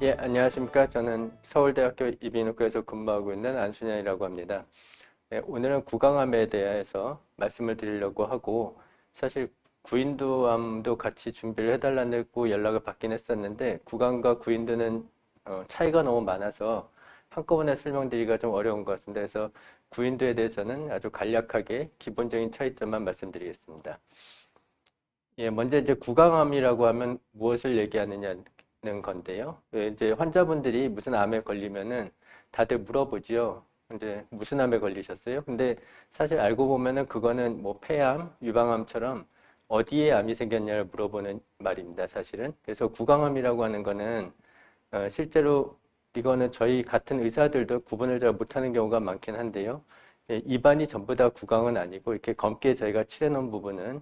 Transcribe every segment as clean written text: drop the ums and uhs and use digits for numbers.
예, 안녕하십니까. 저는 서울대학교 이비인후과에서 근무하고 있는 안순현이라고 합니다. 예, 오늘은 구강암에 대해서 말씀을 드리려고 하고, 사실 구인두암도 같이 준비를 해달라고 연락을 받긴 했었는데, 구강과 구인두는 차이가 너무 많아서 한꺼번에 설명드리기가 좀 어려운 것 같습니다. 그래서 구인두에 대해서는 아주 간략하게 기본적인 차이점만 말씀드리겠습니다. 예, 먼저 이제 구강암이라고 하면 무엇을 얘기하느냐는 건데요. 예, 이제 환자분들이 무슨 암에 걸리면은 다들 물어보지요. 이제 무슨 암에 걸리셨어요? 근데 사실 알고 보면은 그거는 뭐 폐암, 유방암처럼 어디에 암이 생겼냐를 물어보는 말입니다, 사실은. 그래서 구강암이라고 하는 거는 실제로 이거는 저희 같은 의사들도 구분을 잘 못하는 경우가 많긴 한데요. 예, 입안이 전부 다 구강은 아니고 이렇게 검게 저희가 칠해놓은 부분은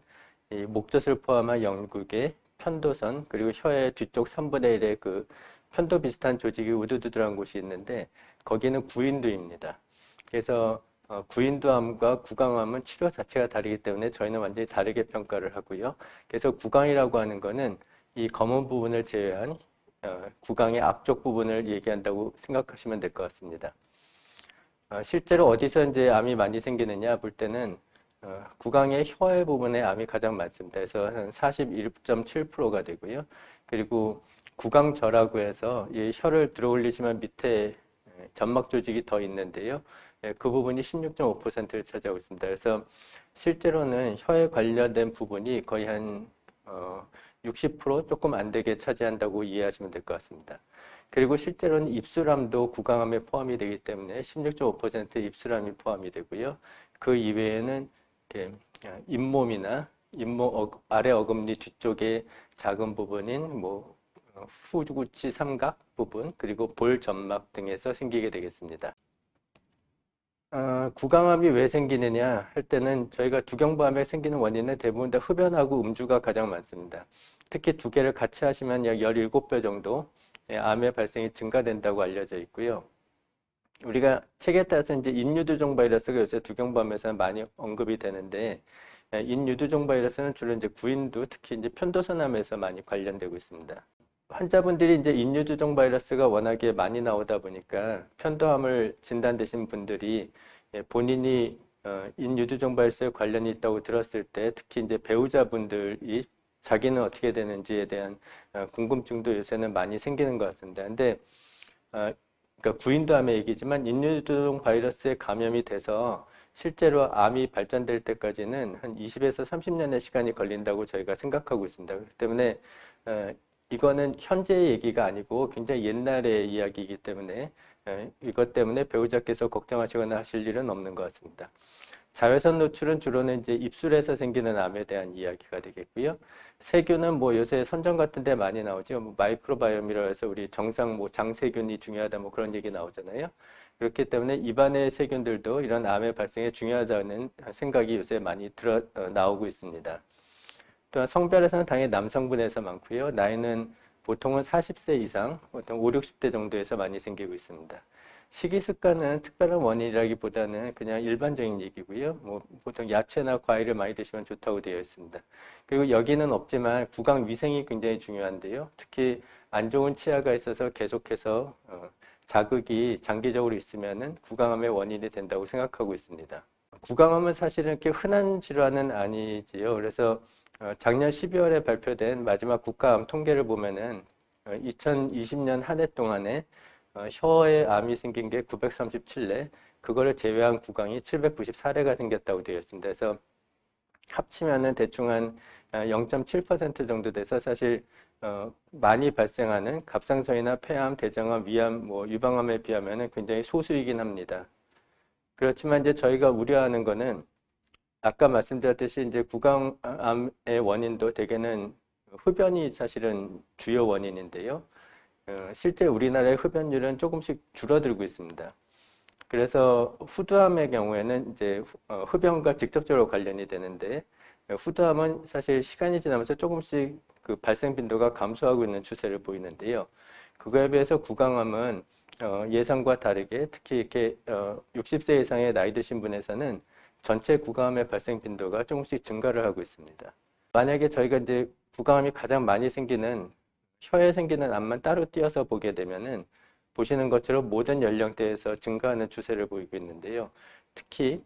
이 목젖을 포함한 영국의 편도선 그리고 혀의 뒤쪽 3분의 1의 그 편도 비슷한 조직이 우두두두한 곳이 있는데 거기는 구인두입니다. 그래서 구인두암과 구강암은 치료 자체가 다르기 때문에 저희는 완전히 다르게 평가를 하고요. 그래서 구강이라고 하는 거는 이 검은 부분을 제외한 구강의 앞쪽 부분을 얘기한다고 생각하시면 될 것 같습니다. 실제로 어디서 이제 암이 많이 생기느냐 볼 때는 구강의 혀의 부분에 암이 가장 많습니다. 그래서 한 41.7%가 되고요. 그리고 구강저라고 해서 이 혀를 들어 올리시면 밑에 점막 조직이 더 있는데요. 그 부분이 16.5%를 차지하고 있습니다. 그래서 실제로는 혀에 관련된 부분이 거의 한 60% 조금 안 되게 차지한다고 이해하시면 될 것 같습니다. 그리고 실제로는 입술암도 구강암에 포함이 되기 때문에 16.5% 입술암이 포함이 되고요. 그 이외에는 이렇게 잇몸이나 잇몸 아래 어금니 뒤쪽에 작은 부분인 뭐 후구치 삼각 부분 그리고 볼 점막 등에서 생기게 되겠습니다. 구강암이 왜 생기느냐 할 때는 저희가 두경부암에 생기는 원인은 대부분 다 흡연하고 음주가 가장 많습니다. 특히 두 개를 같이 하시면 약 17배 정도 암의 발생이 증가된다고 알려져 있고요. 우리가 책에 따라서 이제 인유두종 바이러스가 요새 두경부암에서는 많이 언급이 되는데 인유두종 바이러스는 주로 이제 구인두 특히 이제 편도선암에서 많이 관련되고 있습니다. 환자분들이 이제 인유두종 바이러스가 워낙에 많이 나오다 보니까 편도암을 진단되신 분들이 본인이 인유두종 바이러스에 관련이 있다고 들었을 때 특히 이제 배우자분들이 자기는 어떻게 되는지에 대한 궁금증도 요새는 많이 생기는 것 같습니다. 근데 그러니까 구인도암의 얘기지만 인유두종 바이러스에 감염이 돼서 실제로 암이 발전될 때까지는 한 20에서 30년의 시간이 걸린다고 저희가 생각하고 있습니다. 그렇기 때문에 이거는 현재의 얘기가 아니고 굉장히 옛날의 이야기이기 때문에 이것 때문에 배우자께서 걱정하시거나 하실 일은 없는 것 같습니다. 자외선 노출은 주로는 이제 입술에서 생기는 암에 대한 이야기가 되겠고요. 세균은 뭐 요새 선전 같은 데 많이 나오죠. 뭐 마이크로바이옴이라 해서 우리 정상 뭐 장세균이 중요하다 뭐 그런 얘기 나오잖아요. 그렇기 때문에 입안의 세균들도 이런 암의 발생에 중요하다는 생각이 요새 많이 나오고 있습니다. 또한 성별에서는 당연히 남성분에서 많고요. 나이는 보통은 40세 이상, 보통 5, 60대 정도에서 많이 생기고 있습니다. 식이 습관은 특별한 원인이라기보다는 그냥 일반적인 얘기고요. 뭐 보통 야채나 과일을 많이 드시면 좋다고 되어 있습니다. 그리고 여기는 없지만 구강 위생이 굉장히 중요한데요. 특히 안 좋은 치아가 있어서 계속해서 자극이 장기적으로 있으면은 구강암의 원인이 된다고 생각하고 있습니다. 구강암은 사실은 이렇게 흔한 질환은 아니지요. 그래서 작년 12월에 발표된 마지막 국가암 통계를 보면은 2020년 한 해 동안에 혀에 암이 생긴 게 937례, 그거를 제외한 구강이 794례가 생겼다고 되어 있습니다. 그래서 합치면은 대충 한 0.7% 정도 돼서 사실 많이 발생하는 갑상선이나 폐암, 대장암, 위암, 뭐 유방암에 비하면은 굉장히 소수이긴 합니다. 그렇지만 이제 저희가 우려하는 거는 아까 말씀드렸듯이 이제 구강암의 원인도 대개는 흡연이 사실은 주요 원인인데요. 실제 우리나라의 흡연율은 조금씩 줄어들고 있습니다. 그래서 후두암의 경우에는 이제 흡연과 직접적으로 관련이 되는데 후두암은 사실 시간이 지나면서 조금씩 그 발생 빈도가 감소하고 있는 추세를 보이는데요. 그거에 비해서 구강암은 예상과 다르게 특히 이렇게 60세 이상의 나이 드신 분에서는 전체 구강암의 발생 빈도가 조금씩 증가를 하고 있습니다. 만약에 저희가 이제 구강암이 가장 많이 생기는 혀에 생기는 암만 따로 띄어서 보게 되면은 보시는 것처럼 모든 연령대에서 증가하는 추세를 보이고 있는데요. 특히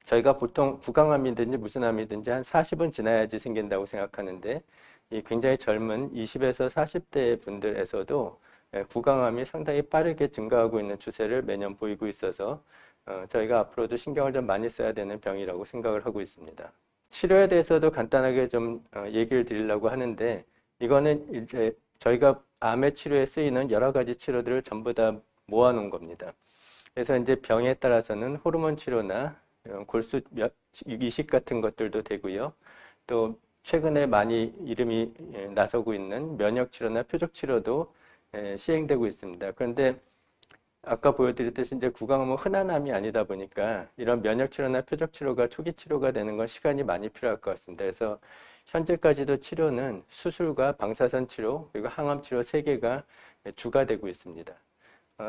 저희가 보통 구강암이든지 무슨 암이든지 한 40은 지나야지 생긴다고 생각하는데 이 굉장히 젊은 20에서 40대 분들에서도 구강암이 상당히 빠르게 증가하고 있는 추세를 매년 보이고 있어서 저희가 앞으로도 신경을 좀 많이 써야 되는 병이라고 생각을 하고 있습니다. 치료에 대해서도 간단하게 좀 얘기를 드리려고 하는데 이거는 이제 저희가 암의 치료에 쓰이는 여러 가지 치료들을 전부 다 모아놓은 겁니다. 그래서 이제 병에 따라서는 호르몬 치료나 골수 이식 같은 것들도 되고요. 또 최근에 많이 이름이 나서고 있는 면역 치료나 표적 치료도 시행되고 있습니다. 그런데 아까 보여드렸듯이 이제 구강암은 흔한 암이 아니다 보니까 이런 면역 치료나 표적 치료가 초기 치료가 되는 건 시간이 많이 필요할 것 같습니다. 그래서 현재까지도 치료는 수술과 방사선 치료 그리고 항암 치료 3개가 주가 되고 있습니다.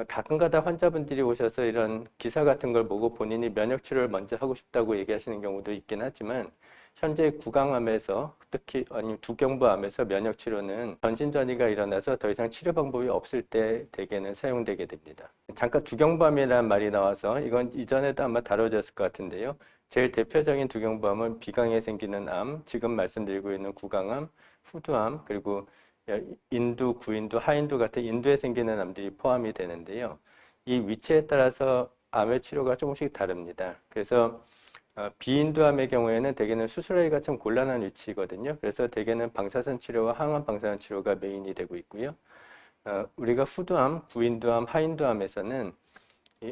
가끔가다 환자분들이 오셔서 이런 기사 같은 걸 보고 본인이 면역 치료를 먼저 하고 싶다고 얘기하시는 경우도 있긴 하지만 현재 구강암에서 특히 아니면 두경부암에서 면역 치료는 전신 전이가 일어나서 더 이상 치료 방법이 없을 때 대개는 사용되게 됩니다. 잠깐 두경부암이라는 말이 나와서 이건 이전에도 아마 다뤄졌을 것 같은데요. 제일 대표적인 두경부암은 비강에 생기는 암, 지금 말씀드리고 있는 구강암, 후두암, 그리고 인두, 구인두, 하인두 같은 인두에 생기는 암들이 포함이 되는데요. 이 위치에 따라서 암의 치료가 조금씩 다릅니다. 그래서 비인두암의 경우에는 대개는 수술하기가 참 곤란한 위치거든요. 그래서 대개는 방사선 치료와 항암 방사선 치료가 메인이 되고 있고요. 우리가 후두암, 구인두암, 하인두암에서는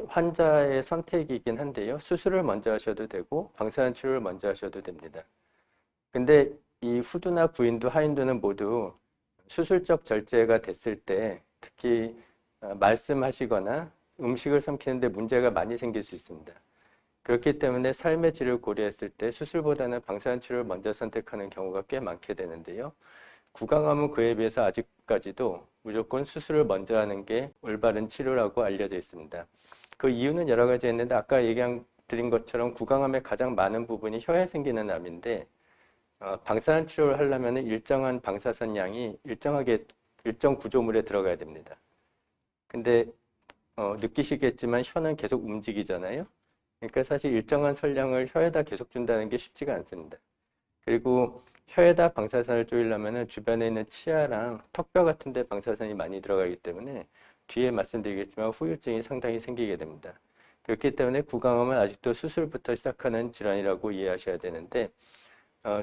환자의 선택이긴 한데요. 수술을 먼저 하셔도 되고 방사선 치료를 먼저 하셔도 됩니다. 근데 이 후두나 구인두, 하인두는 모두 수술적 절제가 됐을 때 특히 말씀하시거나 음식을 삼키는데 문제가 많이 생길 수 있습니다. 그렇기 때문에 삶의 질을 고려했을 때 수술보다는 방사선 치료를 먼저 선택하는 경우가 꽤 많게 되는데요. 구강암은 그에 비해서 아직까지도 무조건 수술을 먼저 하는 게 올바른 치료라고 알려져 있습니다. 그 이유는 여러 가지 있는데 아까 드린 것처럼 구강암의 가장 많은 부분이 혀에 생기는 암인데 방사선 치료를 하려면 일정한 방사선 양이 일정 구조물에 들어가야 됩니다. 근데 느끼시겠지만 혀는 계속 움직이잖아요. 그러니까 사실 일정한 설량을 혀에다 계속 준다는 게 쉽지가 않습니다. 그리고 혀에다 방사선을 쪼이려면 주변에 있는 치아랑 턱뼈 같은 데 방사선이 많이 들어가기 때문에 뒤에 말씀드리겠지만 후유증이 상당히 생기게 됩니다. 그렇기 때문에 구강암은 아직도 수술부터 시작하는 질환이라고 이해하셔야 되는데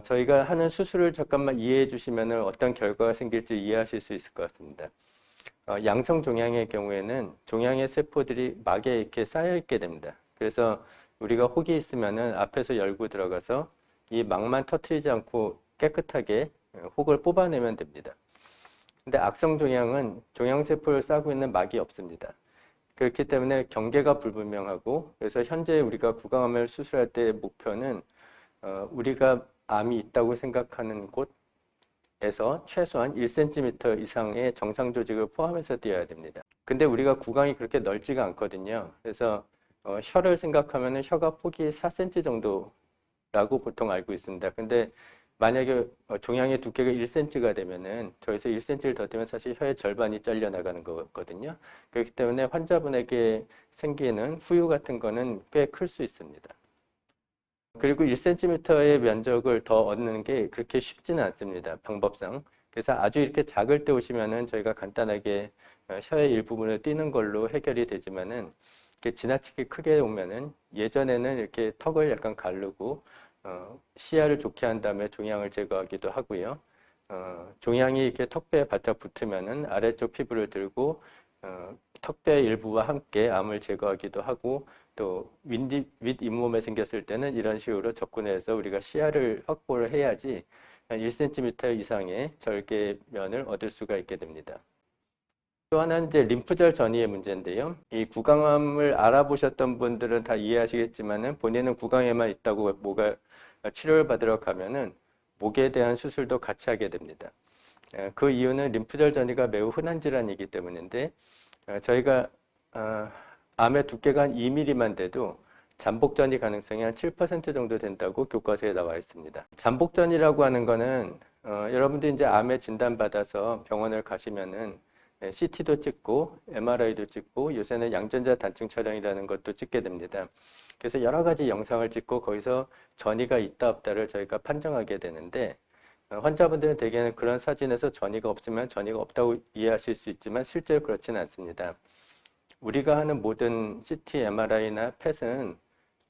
저희가 하는 수술을 잠깐만 이해해 주시면 어떤 결과가 생길지 이해하실 수 있을 것 같습니다. 양성 종양의 경우에는 종양의 세포들이 막에 이렇게 쌓여 있게 됩니다. 그래서 우리가 혹이 있으면은 앞에서 열고 들어가서 이 막만 터트리지 않고 깨끗하게 혹을 뽑아내면 됩니다. 근데 악성 종양은 종양세포를 싸고 있는 막이 없습니다. 그렇기 때문에 경계가 불분명하고 그래서 현재 우리가 구강암을 수술할 때의 목표는 우리가 암이 있다고 생각하는 곳에서 최소한 1cm 이상의 정상 조직을 포함해서 띄어야 됩니다. 근데 우리가 구강이 그렇게 넓지가 않거든요. 그래서 혀를 생각하면 혀가 폭이 4cm 정도라고 보통 알고 있습니다. 근데 만약에 종양의 두께가 1cm가 되면은 저기서 1cm를 더 되면 사실 혀의 절반이 잘려 나가는 거거든요. 그렇기 때문에 환자분에게 생기는 후유 같은 거는 꽤 클 수 있습니다. 그리고 1cm의 면적을 더 얻는 게 그렇게 쉽지는 않습니다. 방법상. 그래서 아주 이렇게 작을 때 오시면은 저희가 간단하게 혀의 일부분을 띄는 걸로 해결이 되지만은 이렇게 지나치게 크게 오면은 예전에는 이렇게 턱을 약간 가르고 시야를 좋게 한 다음에 종양을 제거하기도 하고요. 종양이 이렇게 턱뼈에 바짝 붙으면은 아래쪽 피부를 들고 턱뼈 일부와 함께 암을 제거하기도 하고 또 윗잇몸에 생겼을 때는 이런 식으로 접근해서 우리가 시야를 확보를 해야지 한 1cm 이상의 절개면을 얻을 수가 있게 됩니다. 또 하나는 이제 림프절 전이의 문제인데요. 이 구강암을 알아보셨던 분들은 다 이해하시겠지만은 본인은 구강에만 있다고 뭐가 치료를 받으러 가면은 목에 대한 수술도 같이 하게 됩니다. 그 이유는 림프절 전이가 매우 흔한 질환이기 때문인데 저희가 암의 두께가 한 2mm만 돼도 잠복전이 가능성이 한 7% 정도 된다고 교과서에 나와 있습니다. 잠복전이라고 하는 거는 여러분들 이제 암에 진단받아서 병원을 가시면은 CT도 찍고 MRI도 찍고 요새는 양전자 단층 촬영이라는 것도 찍게 됩니다. 그래서 여러 가지 영상을 찍고 거기서 전이가 있다 없다를 저희가 판정하게 되는데 환자분들은 대개는 그런 사진에서 전이가 없으면 전이가 없다고 이해하실 수 있지만 실제로 그렇지는 않습니다. 우리가 하는 모든 CT, MRI나 펫은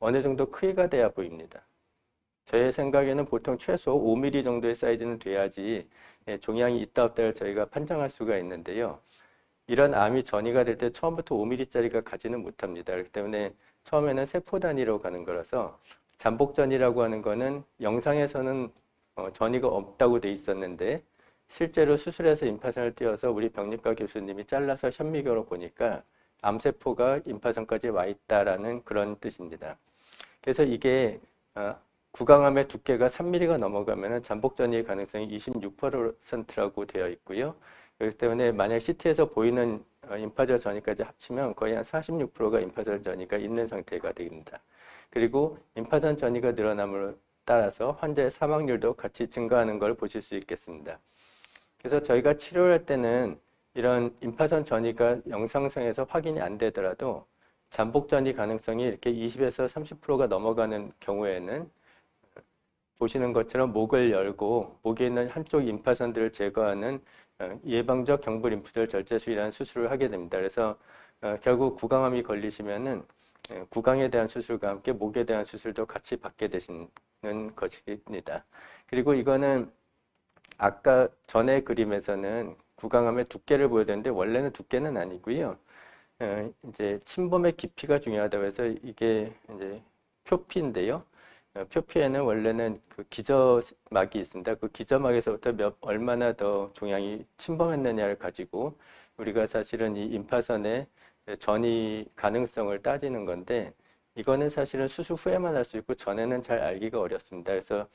어느 정도 크기가 돼야 보입니다. 저의 생각에는 보통 최소 5mm 정도의 사이즈는 돼야지 종양이 있다 없다를 저희가 판정할 수가 있는데요. 이런 암이 전이가 될 때 처음부터 5mm짜리가 가지는 못합니다. 그렇기 때문에 처음에는 세포 단위로 가는 거라서 잠복전이라고 하는 거는 영상에서는 전이가 없다고 돼 있었는데 실제로 수술해서 임파선을 띄워서 우리 병리과 교수님이 잘라서 현미경으로 보니까 암세포가 임파선까지 와 있다라는 그런 뜻입니다. 그래서 이게 구강암의 두께가 3mm가 넘어가면 잠복전이의 가능성이 26%라고 되어 있고요. 그렇기 때문에 만약 CT에서 보이는 임파절 전이까지 합치면 거의 한 46%가 임파절 전이가 있는 상태가 됩니다. 그리고 임파선 전이가 늘어남을 따라서 환자의 사망률도 같이 증가하는 걸 보실 수 있겠습니다. 그래서 저희가 치료할 때는 이런 임파선 전이가 영상상에서 확인이 안 되더라도 잠복 전이 가능성이 이렇게 20에서 30%가 넘어가는 경우에는 보시는 것처럼 목을 열고 목에 있는 한쪽 임파선들을 제거하는 예방적 경부 림프절 절제술이라는 수술을 하게 됩니다. 그래서 결국 구강암이 걸리시면은 구강에 대한 수술과 함께 목에 대한 수술도 같이 받게 되시는 것입니다. 그리고 이거는 아까 전의 그림에서는 구강암의 두께를 보여드렸는데 원래는 두께는 아니고요. 이제 침범의 깊이가 중요하다고 해서 이게 이제 표피인데요. 표피에는 원래는 그 기저막이 있습니다. 그 기저막에서부터 얼마나 더 종양이 침범했느냐를 가지고 우리가 사실은 이 임파선의 전이 가능성을 따지는 건데 이거는 사실은 수술 후에만 할 수 있고 전에는 잘 알기가 어렵습니다. 그래서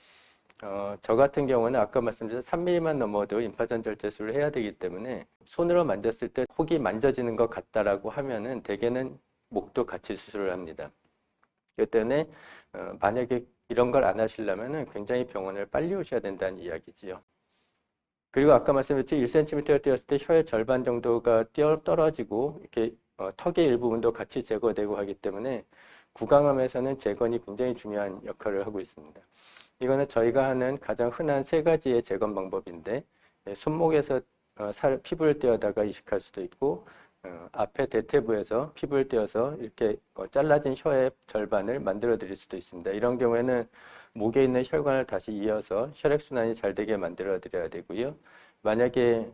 저 같은 경우는 아까 말씀드린 3mm만 넘어도 임파선 절제술을 해야 되기 때문에 손으로 만졌을 때 혹이 만져지는 것 같다라고 하면은 대개는 목도 같이 수술을 합니다. 그렇기 때문에 만약에 이런 걸 안 하시려면 굉장히 병원을 빨리 오셔야 된다는 이야기지요. 그리고 아까 말씀드렸듯이 1cm를 띄었을 때 혀의 절반 정도가 떨어지고 이렇게 턱의 일부분도 같이 제거되고 하기 때문에 구강암에서는 재건이 굉장히 중요한 역할을 하고 있습니다. 이거는 저희가 하는 가장 흔한 세 가지의 재건 방법인데 손목에서 피부를 떼어다가 이식할 수도 있고 앞에 대퇴부에서 피부를 떼어서 이렇게 잘라진 혀의 절반을 만들어 드릴 수도 있습니다. 이런 경우에는 목에 있는 혈관을 다시 이어서 혈액순환이 잘 되게 만들어 드려야 되고요. 만약에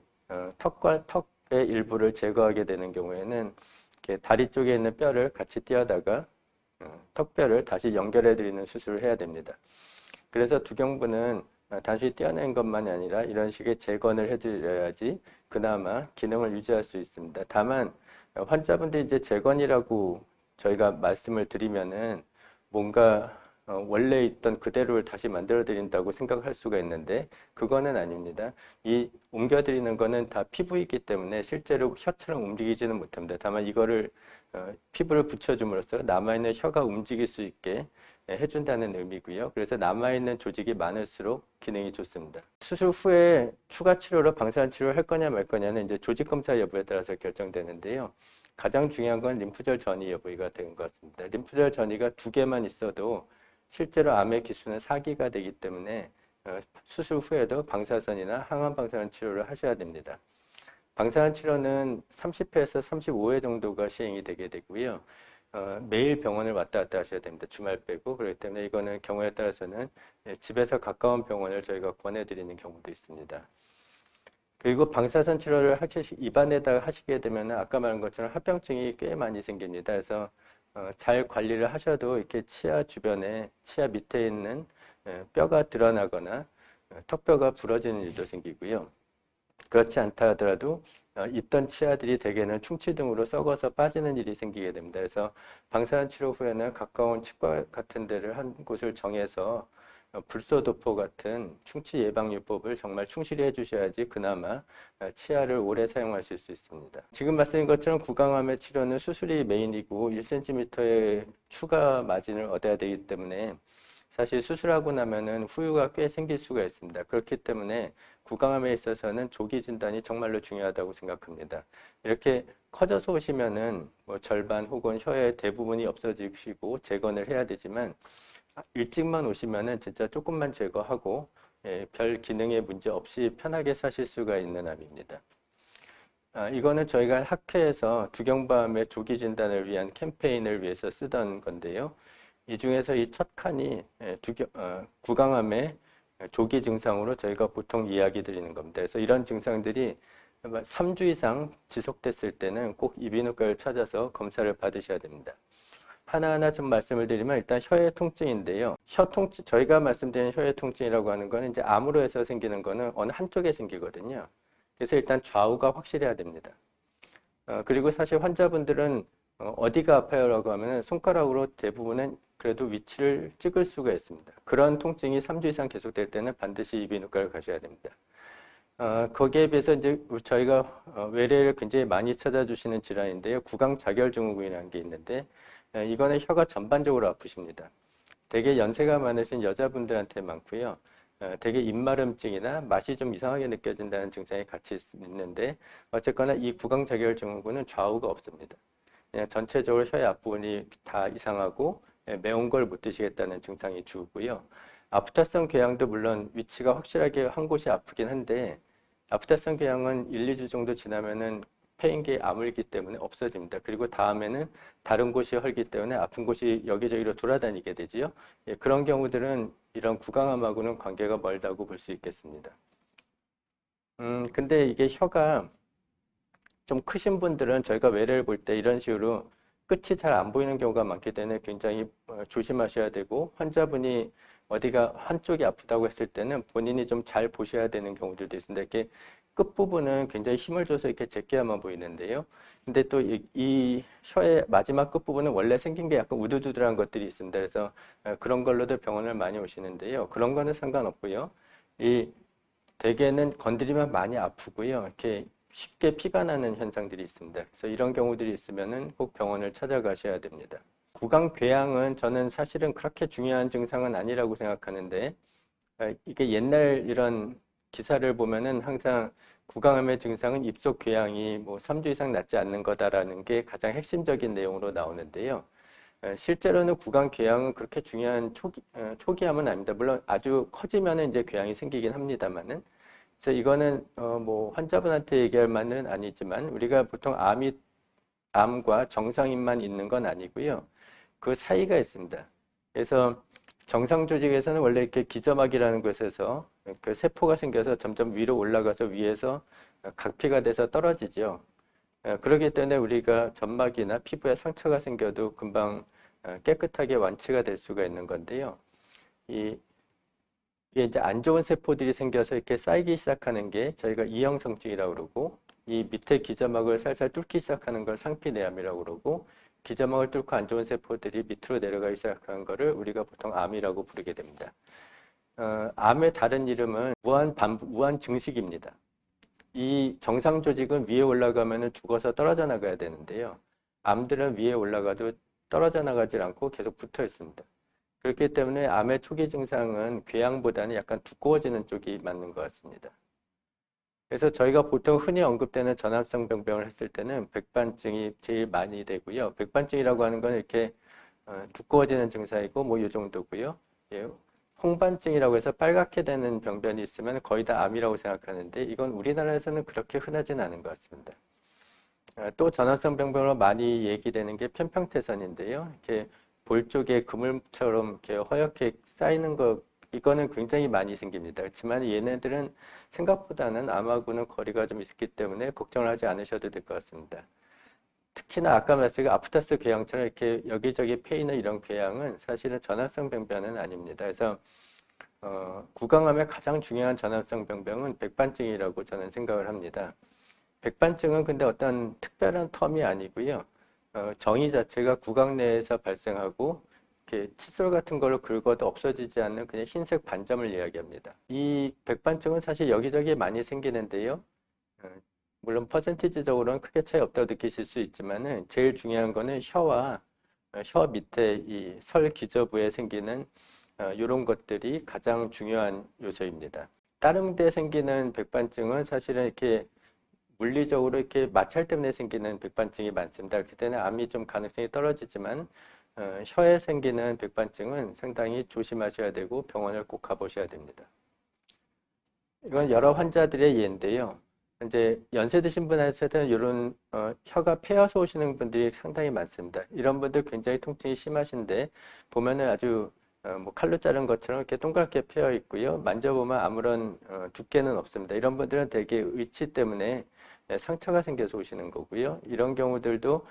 턱의 일부를 제거하게 되는 경우에는 이렇게 다리 쪽에 있는 뼈를 같이 띄어다가 턱뼈를 다시 연결해 드리는 수술을 해야 됩니다. 그래서 두경부는 단순히 떼어낸 것만이 아니라 이런 식의 재건을 해드려야지 그나마 기능을 유지할 수 있습니다. 다만 환자분들이 이제 재건이라고 저희가 말씀을 드리면은 뭔가 원래 있던 그대로를 다시 만들어 드린다고 생각할 수가 있는데 그거는 아닙니다. 이 옮겨 드리는 거는 다 피부이기 때문에 실제로 혀처럼 움직이지는 못합니다. 다만 이거를 피부를 붙여줌으로써 남아있는 혀가 움직일 수 있게 해준다는 의미고요. 그래서 남아있는 조직이 많을수록 기능이 좋습니다. 수술 후에 추가 치료로 방사선 치료를 할 거냐 말 거냐는 이제 조직 검사 여부에 따라서 결정되는데요. 가장 중요한 건 림프절 전이 여부가 되는 것 같습니다. 림프절 전이가 2개만 있어도 실제로 암의 기수는 4기가 되기 때문에 수술 후에도 방사선이나 항암 방사선 치료를 하셔야 됩니다. 방사선 치료는 30회에서 35회 정도가 시행이 되게 되고요. 매일 병원을 왔다 갔다 하셔야 됩니다. 주말 빼고. 그렇기 때문에 이거는 경우에 따라서는 집에서 가까운 병원을 저희가 권해드리는 경우도 있습니다. 그리고 방사선 치료를 입안에다가 하시게 되면 아까 말한 것처럼 합병증이 꽤 많이 생깁니다. 그래서 잘 관리를 하셔도 이렇게 치아 주변에 치아 밑에 있는 뼈가 드러나거나 턱뼈가 부러지는 일도 생기고요. 그렇지 않다 하더라도 있던 치아들이 대개는 충치 등으로 썩어서 빠지는 일이 생기게 됩니다. 그래서 방사선 치료 후에는 가까운 치과 같은 데를 한 곳을 정해서 불소도포 같은 충치 예방요법을 정말 충실히 해주셔야지 그나마 치아를 오래 사용하실 수 있습니다. 지금 말씀드린 것처럼 구강암의 치료는 수술이 메인이고 1cm의 추가 마진을 얻어야 되기 때문에 사실 수술하고 나면은 후유가 꽤 생길 수가 있습니다. 그렇기 때문에 구강암에 있어서는 조기 진단이 정말로 중요하다고 생각합니다. 이렇게 커져서 오시면은 뭐 절반 혹은 혀의 대부분이 없어지시고 재건을 해야 되지만 일찍만 오시면은 진짜 조금만 제거하고 별 기능에 문제 없이 편하게 사실 수가 있는 암입니다. 이거는 저희가 학회에서 두경부암의 조기 진단을 위한 캠페인을 위해서 쓰던 건데요. 이 중에서 이 첫 칸이 구강암의 조기 증상으로 저희가 보통 이야기 드리는 겁니다. 그래서 이런 증상들이 3주 이상 지속됐을 때는 꼭 이비인후과를 찾아서 검사를 받으셔야 됩니다. 하나하나 좀 말씀을 드리면 일단 혀의 통증인데요. 혀 통증, 저희가 말씀드린 혀의 통증이라고 하는 거는 이제 암으로 해서 생기는 거는 어느 한쪽에 생기거든요. 그래서 일단 좌우가 확실해야 됩니다. 그리고 사실 환자분들은 어디가 아파요라고 하면 손가락으로 대부분은 그래도 위치를 찍을 수가 있습니다. 그런 통증이 3주 이상 계속될 때는 반드시 이비인후과를 가셔야 됩니다. 거기에 비해서 이제 저희가 외래를 굉장히 많이 찾아주시는 질환인데요. 구강자결증후군이라는 게 있는데 이거는 혀가 전반적으로 아프십니다. 되게 연세가 많으신 여자분들한테 많고요. 되게 입마름증이나 맛이 좀 이상하게 느껴진다는 증상이 같이 있는데 어쨌거나 이 구강자결증후군은 좌우가 없습니다. 그냥 전체적으로 혀의 앞부분이 다 이상하고 매운 걸 못 드시겠다는 증상이 주고요. 아프타성 궤양도 물론 위치가 확실하게 한 곳이 아프긴 한데 아프타성 궤양은 1, 2주 정도 지나면은 폐인계에 아물기 때문에 없어집니다. 그리고 다음에는 다른 곳이 헐기 때문에 아픈 곳이 여기저기로 돌아다니게 되지요. 그런 경우들은 이런 구강암하고는 관계가 멀다고 볼 수 있겠습니다. 근데 이게 혀가 좀 크신 분들은 저희가 외래를 볼 때 이런 식으로 끝이 잘 안 보이는 경우가 많기 때문에 굉장히 조심하셔야 되고 환자분이 어디가 한쪽이 아프다고 했을 때는 본인이 좀 잘 보셔야 되는 경우들도 있습니다. 이렇게 끝부분은 굉장히 힘을 줘서 이렇게 제껴야만 보이는데요. 근데 또 이 혀의 마지막 끝부분은 원래 생긴 게 약간 우두두두한 것들이 있습니다. 그래서 그런 걸로도 병원을 많이 오시는데요. 그런 거는 상관없고요. 이 대개는 건드리면 많이 아프고요. 이렇게 쉽게 피가 나는 현상들이 있습니다. 그래서 이런 경우들이 있으면은 꼭 병원을 찾아가셔야 됩니다. 구강궤양은 저는 사실은 그렇게 중요한 증상은 아니라고 생각하는데 이게 옛날 이런 기사를 보면은 항상 구강암의 증상은 입속 궤양이 뭐 3주 이상 낫지 않는 거다라는 게 가장 핵심적인 내용으로 나오는데요. 실제로는 구강궤양은 그렇게 중요한 초기암은 아닙니다. 물론 아주 커지면은 이제 궤양이 생기긴 합니다만은. 그래서 이거는 뭐 환자분한테 얘기할 만은 아니지만 우리가 보통 암과 정상인만 있는 건 아니고요. 그 사이가 있습니다. 그래서 정상 조직에서는 원래 이렇게 기점막이라는 곳에서 그 세포가 생겨서 점점 위로 올라가서 위에서 각피가 돼서 떨어지죠. 그렇기 때문에 우리가 점막이나 피부에 상처가 생겨도 금방 깨끗하게 완치가 될 수가 있는 건데요. 이게 이제 안 좋은 세포들이 생겨서 이렇게 쌓이기 시작하는 게 저희가 이형성증이라고 그러고 이 밑에 기점막을 살살 뚫기 시작하는 걸 상피내암이라고 그러고 기점막을 뚫고 안 좋은 세포들이 밑으로 내려가기 시작하는 거를 우리가 보통 암이라고 부르게 됩니다. 암의 다른 이름은 우한 증식입니다. 이 정상 조직은 위에 올라가면 죽어서 떨어져 나가야 되는데요. 암들은 위에 올라가도 떨어져 나가질 않고 계속 붙어 있습니다. 그렇기 때문에 암의 초기 증상은 궤양보다는 약간 두꺼워지는 쪽이 맞는 것 같습니다. 그래서 저희가 보통 흔히 언급되는 전합성 병변을 했을 때는 백반증이 제일 많이 되고요. 백반증이라고 하는 건 이렇게 두꺼워지는 증상이고 뭐 이 정도고요. 예, 홍반증이라고 해서 빨갛게 되는 병변이 있으면 거의 다 암이라고 생각하는데 이건 우리나라에서는 그렇게 흔하지는 않은 것 같습니다. 또 전합성 병변으로 많이 얘기되는 게 편평태선인데요. 이렇게 볼 쪽에 그물처럼 이렇게 허옇게 쌓이는 거 이거는 굉장히 많이 생깁니다. 그렇지만 얘네들은 생각보다는 암하고는 거리가 좀 있기 때문에 걱정을 하지 않으셔도 될 것 같습니다. 특히나 아까 말씀드린 아프타스 궤양처럼 이렇게 여기저기 패이는 이런 궤양은 사실은 전합성 병변은 아닙니다. 그래서 구강암의 가장 중요한 전합성 병변은 백반증이라고 저는 생각을 합니다. 백반증은 근데 어떤 특별한 텀이 아니고요. 정의 자체가 구강 내에서 발생하고 이렇게 칫솔 같은 걸로 긁어도 없어지지 않는 그냥 흰색 반점을 이야기합니다. 이 백반증은 사실 여기저기 많이 생기는데요. 물론 퍼센티지적으로는 크게 차이 없다고 느끼실 수 있지만은 제일 중요한 거는 혀와 혀 밑에 이 설 기저부에 생기는 이런 것들이 가장 중요한 요소입니다. 다른 데 생기는 백반증은 사실은 이렇게 물리적으로 이렇게 마찰 때문에 생기는 백반증이 많습니다. 그렇기 때문에 암이 좀 가능성이 떨어지지만 혀에 생기는 백반증은 상당히 조심하셔야 되고 병원을 꼭 가보셔야 됩니다. 이건 여러 환자들의 예인데요. 이제 연세 드신 분한테는 이런 혀가 패여서 오시는 분들이 상당히 많습니다. 이런 분들 굉장히 통증이 심하신데 보면은 아주 뭐 칼로 자른 것처럼 이렇게 동그랗게 패여 있고요. 만져보면 아무런 두께는 없습니다. 이런 분들은 대개 의치 때문에 상처가 생겨서 오시는 거고요. 이런 경우들도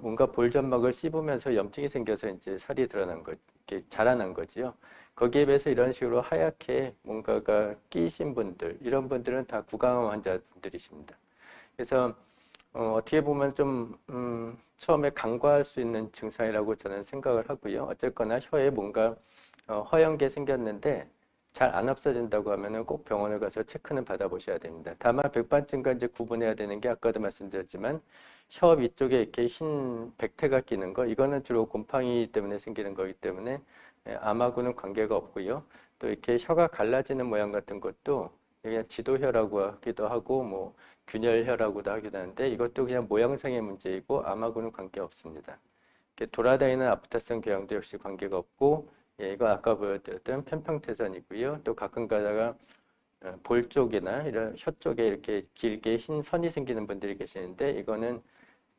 뭔가 볼점막을 씹으면서 염증이 생겨서 이제 살이 드러난 거, 이렇게 자라난 거지요. 거기에 비해서 이런 식으로 하얗게 뭔가가 끼신 분들, 이런 분들은 다 구강암 환자분들이십니다. 그래서 어떻게 보면 좀 처음에 간과할 수 있는 증상이라고 저는 생각을 하고요. 어쨌거나 혀에 뭔가 허연 게 생겼는데 잘 안 없어진다고 하면은 꼭 병원을 가서 체크는 받아보셔야 됩니다. 다만 백반증과 이제 구분해야 되는 게 아까도 말씀드렸지만 혀 위쪽에 이렇게 흰 백태가 끼는 거, 이거는 주로 곰팡이 때문에 생기는 거기 때문에 암하고는 관계가 없고요. 또 이렇게 혀가 갈라지는 모양 같은 것도 그냥 지도혀라고 하기도 하고 뭐 균열혀라고도 하기도 하는데 이것도 그냥 모양상의 문제이고 암하고는 관계없습니다. 이렇게 돌아다니는 아프타성 궤양도 역시 관계가 없고 이거 아까 보여드렸던 편평태선이고요. 또 가끔 가다가 볼 쪽이나 이런 혀 쪽에 이렇게 길게 흰 선이 생기는 분들이 계시는데 이거는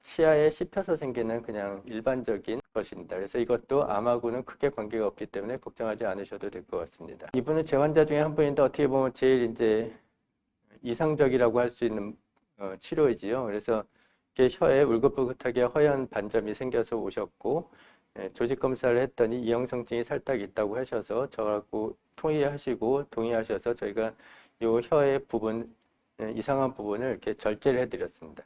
치아에 씹혀서 생기는 그냥 일반적인 것입니다. 그래서 이것도 암하고는 크게 관계가 없기 때문에 걱정하지 않으셔도 될 것 같습니다. 이분은 제 환자 중에 한 분인데 어떻게 보면 제일 이제 이상적이라고 할 수 있는 치료이지요. 그래서 이렇게 혀에 울긋불긋하게 허연 반점이 생겨서 오셨고 조직 검사를 했더니 이형성증이 살짝 있다고 하셔서 저하고 동의하셔서 저희가 이 혀의 부분 이상한 부분을 이렇게 절제를 해드렸습니다.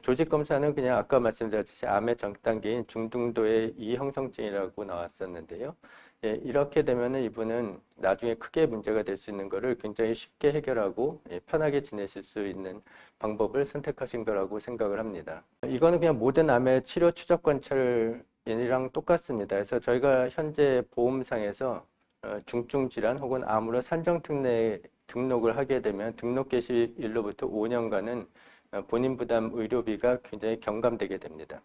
조직 검사는 그냥 아까 말씀드렸듯이 암의 전 단계인 중등도의 이형성증이라고 나왔었는데요. 이렇게 되면은 이분은 나중에 크게 문제가 될 수 있는 것을 굉장히 쉽게 해결하고 편하게 지내실 수 있는 방법을 선택하신 거라고 생각을 합니다. 이거는 그냥 모든 암의 치료 추적 관찰이랑 똑같습니다. 그래서 저희가 현재 보험상에서 중증 질환 혹은 암으로 산정 등록을 하게 되면 등록 개시일로부터 5년간은 본인 부담 의료비가 굉장히 경감되게 됩니다.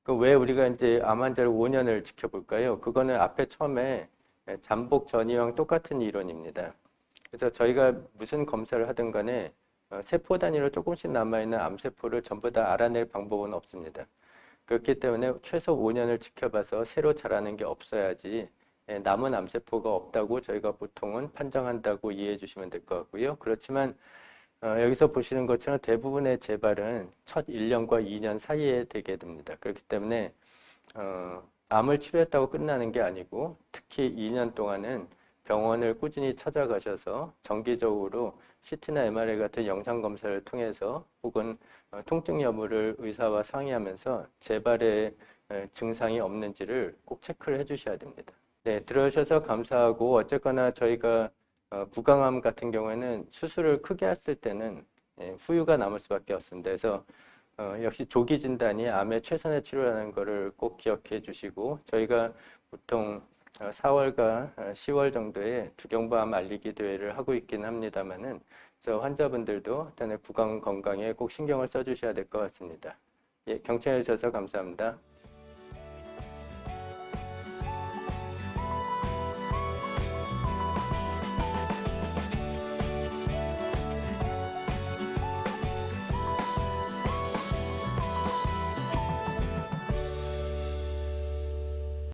왜 우리가 이제 암 환자를 5년을 지켜볼까요? 그거는 앞에 처음에 잠복 전이와 똑같은 이론입니다. 그래서 저희가 무슨 검사를 하든 간에 세포 단위로 조금씩 남아있는 암세포를 전부 다 알아낼 방법은 없습니다. 그렇기 때문에 최소 5년을 지켜봐서 새로 자라는 게 없어야지 남은 암세포가 없다고 저희가 보통은 판정한다고 이해해 주시면 될 것 같고요. 그렇지만 여기서 보시는 것처럼 대부분의 재발은 첫 1년과 2년 사이에 되게 됩니다. 그렇기 때문에 암을 치료했다고 끝나는 게 아니고 특히 2년 동안은 병원을 꾸준히 찾아가셔서 정기적으로 CT나 MRI 같은 영상검사를 통해서 혹은 통증 여부를 의사와 상의하면서 재발의 증상이 없는지를 꼭 체크를 해주셔야 됩니다. 네, 들어주셔서 감사하고 어쨌거나 저희가 구강암 같은 경우에는 수술을 크게 했을 때는 후유가 남을 수밖에 없습니다. 그래서 역시 조기 진단이 암의 최선의 치료라는 것을 꼭 기억해 주시고 저희가 보통 4월과 10월 정도에 두경부암 알리기 대회를 하고 있긴 합니다만은 환자분들도 일단은 구강 건강에 꼭 신경을 써주셔야 될 것 같습니다. 예, 경청해 주셔서 감사합니다.